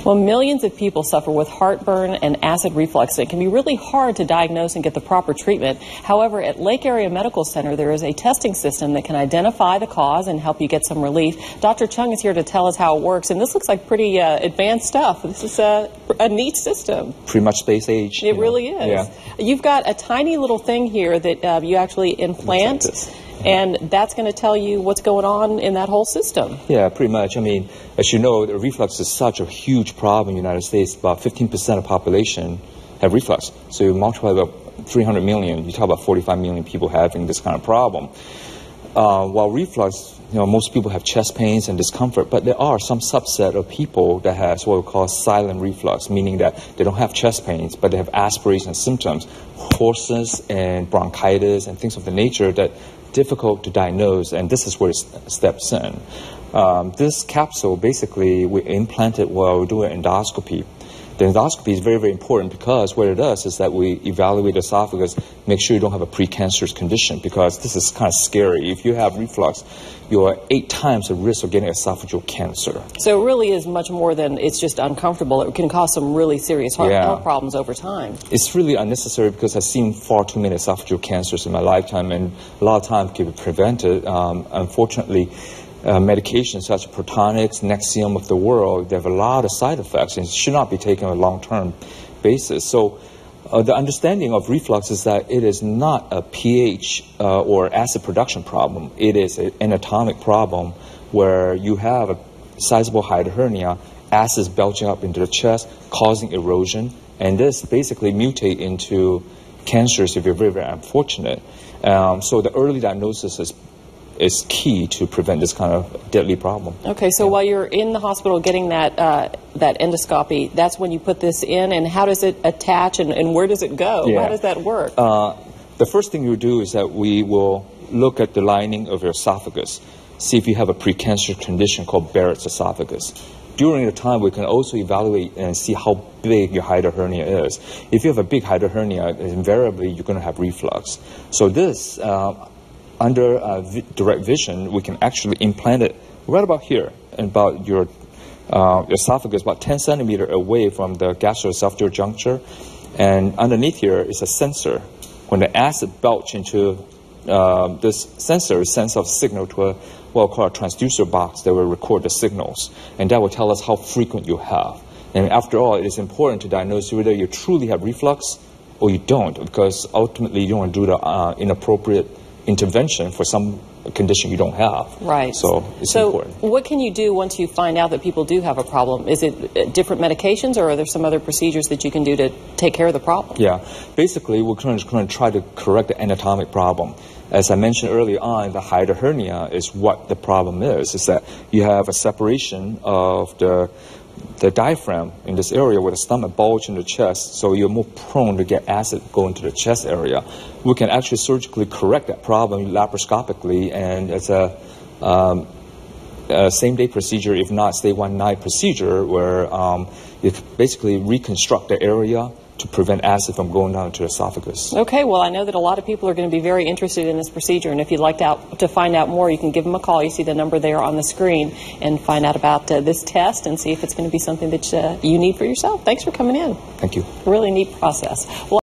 Well, millions of people suffer with heartburn and acid reflux. It can be really hard to diagnose and get the proper treatment. However, at Lake Area Medical Center, there is a testing system that can identify the cause and help you get some relief. Dr. Chung is here to tell us how it works, and this looks like pretty advanced stuff. This is a neat system. Pretty much space age. It really is. Yeah. You've got a tiny little thing here that you actually implant. And that's going to tell you what's going on in that whole system. Yeah, pretty much. I mean, as you know, the reflux is such a huge problem in the United States. About 15% of the population have reflux. So you multiply about 300 million, you talk about 45 million people having this kind of problem. While reflux, most people have chest pains and discomfort, but there are some subset of people that has what we call silent reflux, meaning that they don't have chest pains, but they have aspiration symptoms, hoarseness and bronchitis and things of the nature that difficult to diagnose, and this is where it steps in. This capsule, basically, we implant it while we do an endoscopy. The endoscopy is very, very important because what it does is that we evaluate the esophagus, make sure you don't have a precancerous condition, because this is kind of scary. If you have reflux, you are 8 times the risk of getting esophageal cancer. So it really is much more than it's just uncomfortable. It can cause some really serious health problems over time. It's really unnecessary because I've seen far too many esophageal cancers in my lifetime, and a lot of times can be prevented. Unfortunately, medications such as Protonix, Nexium of the world, they have a lot of side effects and should not be taken on a long-term basis. So the understanding of reflux is that it is not a pH or acid production problem. It is an anatomic problem where you have a sizable hyoid hernia, acids belching up into the chest, causing erosion, and this basically mutate into cancers if you're very, very unfortunate. So the early diagnosis is key to prevent this kind of deadly problem. Okay, so while you're in the hospital getting that endoscopy, that's when you put this in, and how does it attach, and where does it go? How does that work? The first thing you do is that we will look at the lining of your esophagus, see if you have a precancerous condition called Barrett's esophagus. During the time, we can also evaluate and see how big your hyoid hernia is. If you have a big hyoid hernia, invariably you're going to have reflux. So this under direct vision, we can actually implant it right about here, and about your esophagus, about 10 centimeters away from the gastroesophageal juncture. And underneath here is a sensor. When the acid belch into this sensor, it sends off signal to a what we call a transducer box that will record the signals, and that will tell us how frequent you have. And after all, it is important to diagnose whether you truly have reflux or you don't, because ultimately you don't want to do the inappropriate intervention for some condition you don't have. Right. So it's important. So what can you do once you find out that people do have a problem? Is it different medications, or are there some other procedures that you can do to take care of the problem? Yeah. Basically, we're going to try to correct the anatomic problem. As I mentioned earlier on, the hyoid hernia is what the problem is that you have a separation of the diaphragm in this area where the stomach bulge in the chest, so you're more prone to get acid go into the chest area. We can actually surgically correct that problem laparoscopically, and it's a same-day procedure, if not, stay one-night procedure, where you basically reconstruct the area to prevent acid from going down to the esophagus. Okay, well, I know that a lot of people are going to be very interested in this procedure, and if you'd like to find out more, you can give them a call. You see the number there on the screen, and find out about this test and see if it's going to be something that you need for yourself. Thanks for coming in. Thank you. Really neat process. Well,